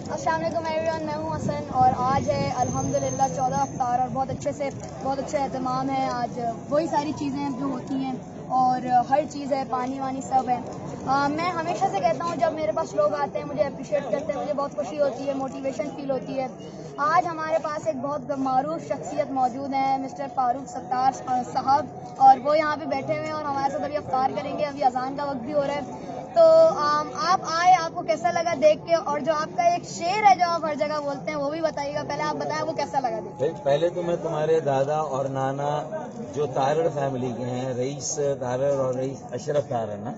अस्सलाम वालेकुम एवरीवन, मैं हूँ हसन और आज है अल्हम्दुलिल्लाह 14 अफ्तार और बहुत अच्छे एहतमाम है। आज वही सारी चीज़ें जो होती हैं और हर चीज़ है, पानी वानी सब है। मैं हमेशा से कहता हूँ जब मेरे पास लोग आते हैं मुझे अप्रिशिएट करते हैं, मुझे बहुत खुशी होती है, मोटिवेशन फील होती है। आज हमारे पास एक बहुत मारूफ शख्सियत मौजूद है, मिस्टर फारूक सत्तार साहब, और वो यहाँ पे बैठे हुए हैं और हमारे साथ अभी अफ्तार करेंगे। अभी अजान का वक्त भी हो रहा है, तो आप आए, आपको कैसा लगा देख के? और जो आपका एक शेर है जो आप हर जगह बोलते हैं वो भी बताइएगा। पहले आप बताएं वो कैसा लगा देख के। पहले तो मैं तुम्हारे दादा और नाना जो तारड़ फैमिली के हैं, रईस तारड़ और रईस अशरफ तारड़ ना,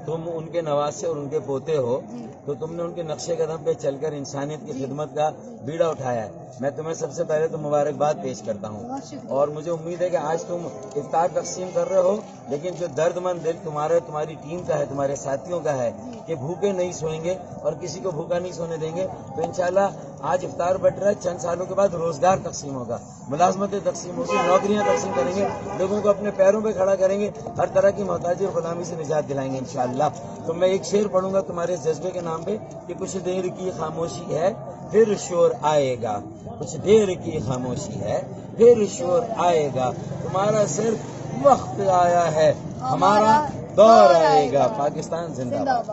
तुम उनके नवासे और उनके पोते हो, तो तुमने उनके नक्शे कदम पे चलकर इंसानियत की खिदमत का बीड़ा उठाया है। मैं तुम्हें सबसे पहले तो मुबारकबाद पेश करता हूँ और मुझे उम्मीद है कि आज तुम इफ्तार तकसीम कर रहे हो, लेकिन जो दर्दमंद दिल तुम्हारी टीम का है, तुम्हारे साथियों का है कि भूखे नहीं सोएंगे और किसी को भूखा नहीं सोने देंगे, तो इंशाल्लाह आज इफ्तार बट रहा है, चंद सालों के बाद रोजगार तकसीम होगा, मुलाजमतें तकसीम होगी, नौकरियां तकसीम करेंगे, लोगों को अपने पैरों पे खड़ा करेंगे, हर तरह की मोहताजी और गुलामी से निजात दिलाएंगे इंशाल्लाह। तो मैं एक शेर पढ़ूंगा तुम्हारे जज्बे के नाम पे कि कुछ देर की खामोशी है फिर शोर आएगा, कुछ देर की खामोशी है फिर शोर आएगा, तुम्हारा सिर्फ वक्त आया है, हमारा दौर आएगा। पाकिस्तान जिंदाबाद।